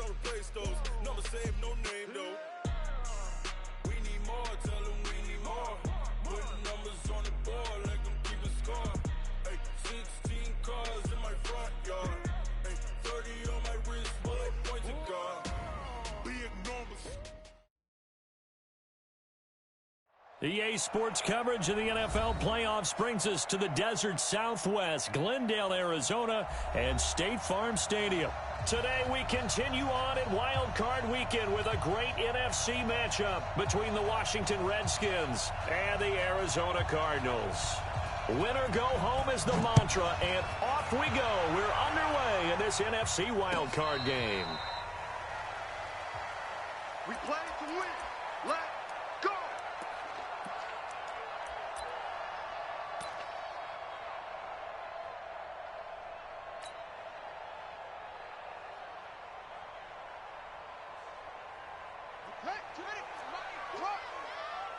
how to place those. Number save, no name though. We need more, tell them we need more. Putting numbers on the board like I'm keeping score. Ay, 16 cars in my front yard. Ay, 30 on my wrist while I point to God. Be enormous. EA Sports coverage of the NFL playoffs brings us to the desert Southwest, Glendale, Arizona, and State Farm Stadium. Today we continue on in Wild Card Weekend with a great NFC matchup between the Washington Redskins and the Arizona Cardinals. Winner go home is the mantra, and off we go. We're underway in this NFC Wild Card game. We play to win. Let's go.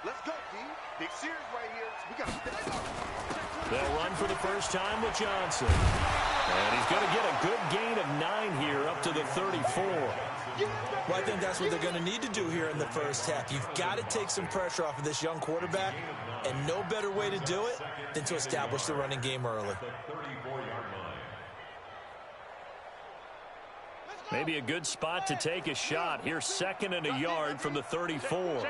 Let's go, D. Big series right here. We got to. They'll run for the first time with Johnson. And he's going to get a good gain of 9 here up to the 34. Well, I think that's what they're going to need to do here in the first half. You've got to take some pressure off of this young quarterback, and no better way to do it than to establish the running game early. Maybe a good spot to take a shot. Here's 2nd and a yard from the 34.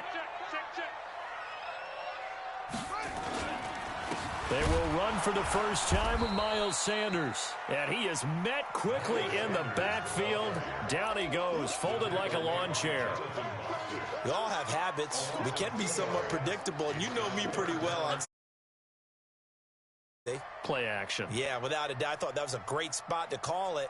They will run for the first time with Miles Sanders. And he is met quickly in the backfield. Down he goes, folded like a lawn chair. We all have habits. We can be somewhat predictable, and you know me pretty well on play action. Yeah, without a doubt. I thought that was a great spot to call it.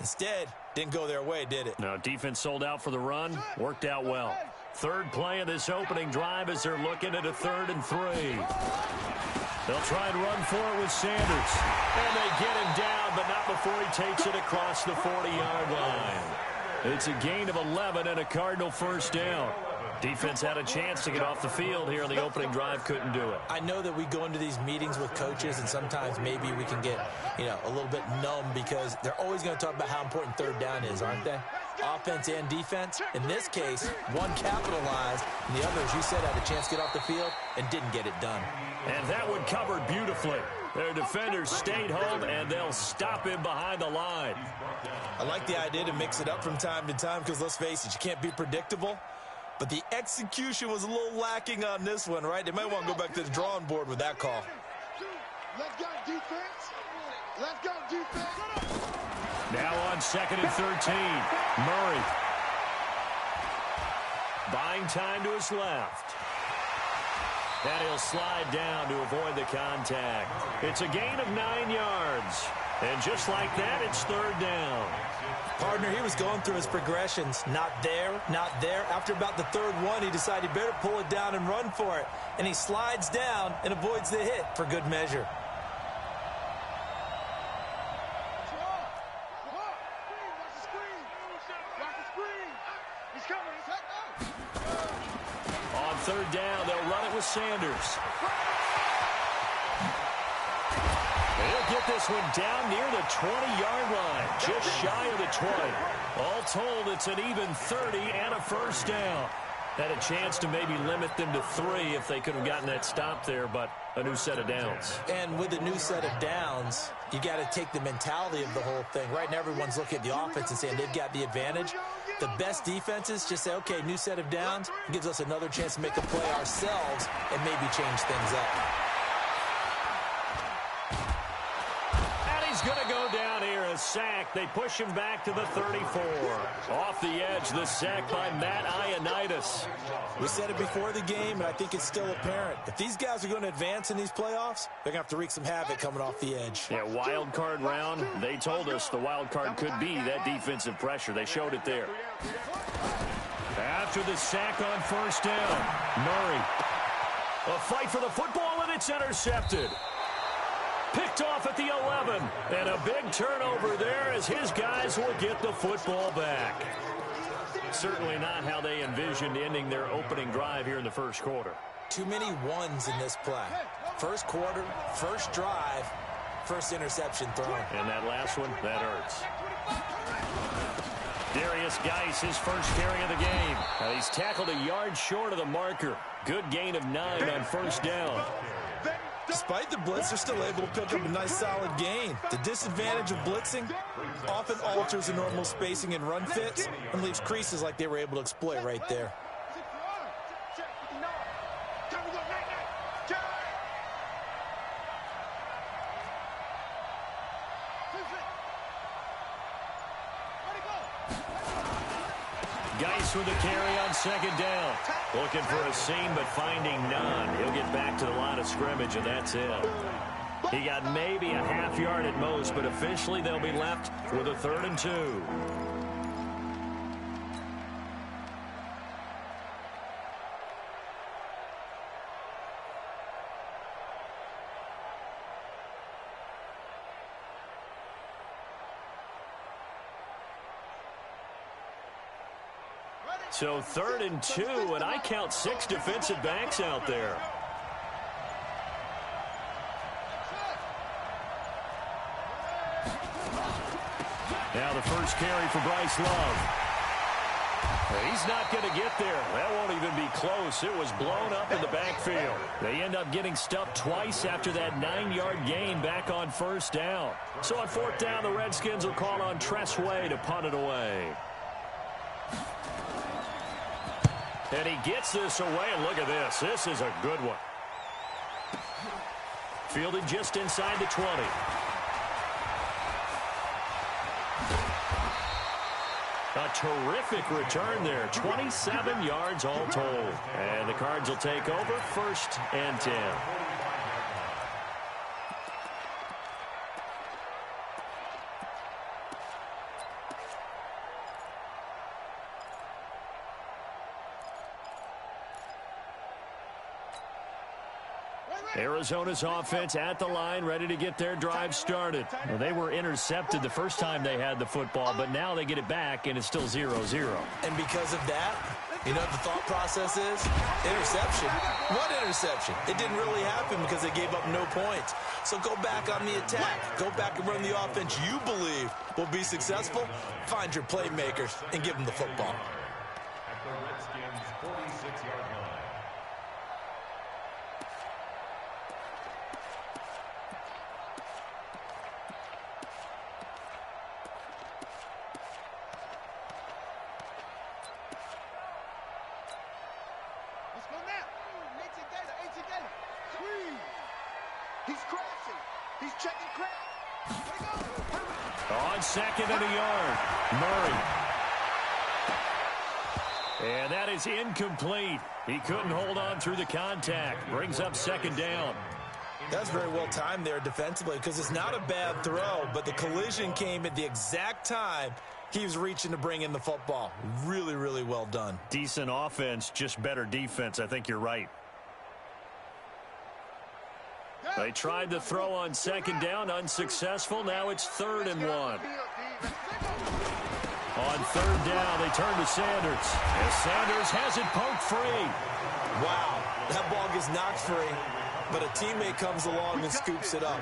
Instead, didn't go their way, did it? No, defense sold out for the run. Worked out well. Third play of this opening drive as they're looking at a 3rd and 3. They'll try and run for it with Sanders. And they get him down, but not before he takes it across the 40-yard line. It's a gain of 11 and a Cardinal first down. Defense had a chance to get off the field here in the opening drive, couldn't do it. I know that we go into these meetings with coaches, and sometimes maybe we can get, a little bit numb because they're always going to talk about how important 3rd down is, aren't they? Offense and defense. In this case, one capitalized, and the other, as you said, had a chance to get off the field and didn't get it done. And that one covered beautifully. Their defenders stayed home, and they'll stop him behind the line. I like the idea to mix it up from time to time because, let's face it, you can't be predictable. But the execution was a little lacking on this one, right? They might want to go back to the drawing board with that call. Let's go, defense. Let's go, defense. Now on 2nd and 13. Murray. Buying time to his left. And he'll slide down to avoid the contact. It's a gain of 9 yards. And just like that, it's 3rd down. Partner, he was going through his progressions. Not there, not there. After about the 3rd one, he decided he better pull it down and run for it. And he slides down and avoids the hit for good measure. On 3rd down, they'll run it with Sanders. He'll get this one down near the 20-yard line, just shy of the 20. All told, it's an even 30 and a first down. Had a chance to maybe limit them to 3 if they could have gotten that stop there, but a new set of downs. And with a new set of downs, you got to take the mentality of the whole thing. Right now, everyone's looking at the offense and saying they've got the advantage. The best defenses just say, okay, new set of downs. It gives us another chance to make a play ourselves and maybe change things up. He's going to go down here, a sack. They push him back to the 34. Off the edge, the sack by Matt Ioannidis. We said it before the game, and I think it's still apparent. If these guys are going to advance in these playoffs, they're going to have to wreak some havoc coming off the edge. Yeah, wild card round. They told us the wild card could be that defensive pressure. They showed it there. After the sack on first down, Murray. A fight for the football, and it's intercepted. Picked off at the 11. And a big turnover there as his guys will get the football back. Certainly not how they envisioned ending their opening drive here in the first quarter. Too many ones in this play. First quarter, first drive, first interception thrown. And that last one, that hurts. Darius Derrius Guice, his first carry of the game. He's tackled a yard short of the marker. Good gain of 9 on first down. Despite the blitz, they're still able to pick up a nice solid gain. The disadvantage of blitzing often alters the normal spacing and run fits and leaves creases like they were able to exploit right there. Guice with a carry on second down. Looking for a seam, but finding none. He'll get back to the line of scrimmage, and that's it. He got maybe a half yard at most, but officially they'll be left with a 3rd and 2. So 3rd and 2, and I count 6 defensive backs out there. Now the first carry for Bryce Love. He's not going to get there. That won't even be close. It was blown up in the backfield. They end up getting stuffed twice after that 9-yard gain back on first down. So on 4th down, the Redskins will call on Tress Way to punt it away. And he gets this away, and look at this. This is a good one. Fielded just inside the 20. A terrific return there. 27 yards all told. And the Cards will take over 1st and 10. Arizona's offense at the line, ready to get their drive started. Well, they were intercepted the first time they had the football, but now they get it back, and it's still 0-0. And because of that, you know what the thought process is? Interception. What interception? It didn't really happen because they gave up no points. So go back on the attack. Go back and run the offense you believe will be successful. Find your playmakers and give them the football. At the Redskins' 46-yard line. On 2nd and a yard, Murray. And that is incomplete. He couldn't hold on through the contact. Brings up 2nd down. That's very well timed there defensively because it's not a bad throw, but the collision came at the exact time he was reaching to bring in the football. Really, really well done. Decent offense, just better defense. I think you're right. They tried to throw on 2nd down, unsuccessful. Now it's 3rd and 1. On 3rd down, they turn to Sanders. As Sanders has it poked free. Wow, that ball gets knocked free, but a teammate comes along and scoops it up.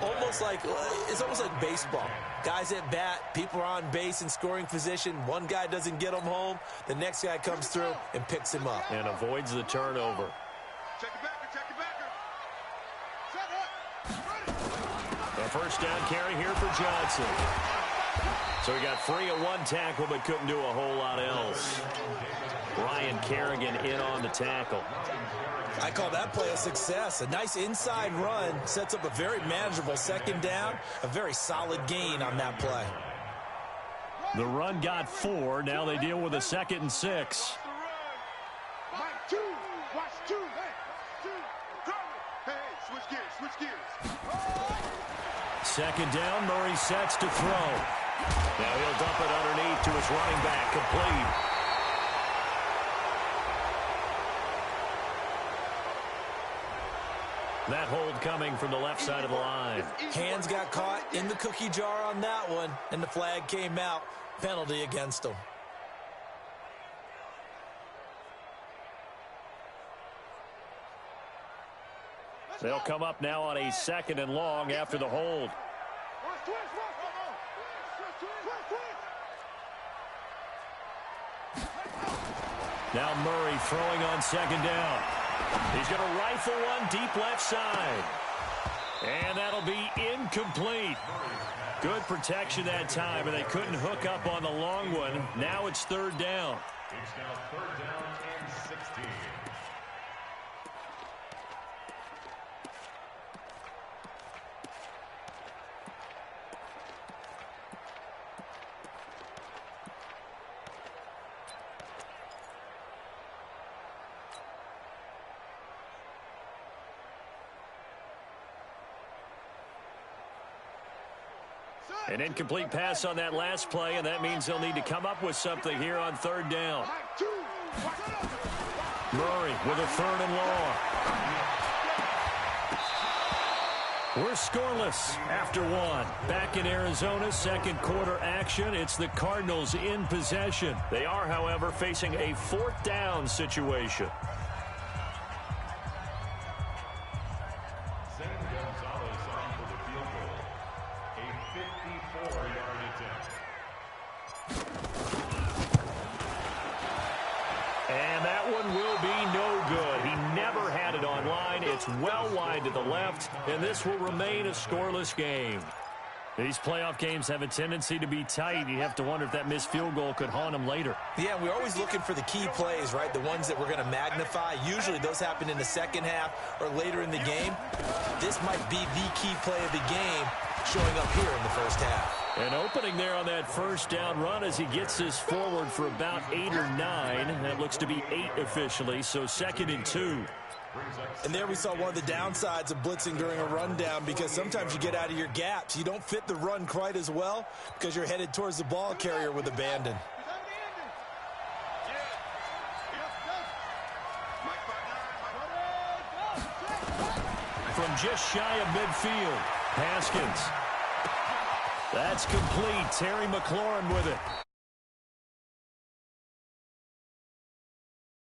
It's almost like baseball. Guys at bat, people are on base in scoring position. One guy doesn't get him home. The next guy comes through and picks him up. And avoids the turnover. A first down carry here for Johnson. So he got free at one tackle, but couldn't do a whole lot else. Ryan Kerrigan in on the tackle. I call that play a success. A nice inside run sets up a very manageable 2nd down. A very solid gain on that play. The run got 4. Now they deal with a 2nd and 6. Second down, Murray sets to throw. Now he'll dump it underneath to his running back, complete. That hold coming from the left side of the line. Hands got caught in the cookie jar on that one, and the flag came out. Penalty against him. They'll come up now on a 2nd and long after the hold. Now Murray throwing on second down. He's going to rifle one deep left side. And that'll be incomplete. Good protection that time, and they couldn't hook up on the long one. Now it's third down. It's now third down and 16. An incomplete pass on that last play, and that means they'll need to come up with something here on third down. Murray with a third and long. We're scoreless after one. Back in Arizona, second quarter action. It's the Cardinals in possession. They are, however, facing a fourth down situation. And that one will be no good. He never had it on line. It's well wide to the left, and this will remain a scoreless game. These playoff games have a tendency to be tight. You have to wonder if that missed field goal could haunt him later. Yeah, we're always looking for the key plays, right? The ones that we're going to magnify. Usually those happen in the second half or later in the game. This might be the key play of the game showing up here in the first half. An opening there on that first down run as he gets this forward for about 8 or 9. That looks to be 8 officially, so 2nd and 2. And there we saw one of the downsides of blitzing during a rundown, because sometimes you get out of your gaps. You don't fit the run quite as well because you're headed towards the ball carrier with abandon. From just shy of midfield, Haskins. That's complete. Terry McLaurin with it.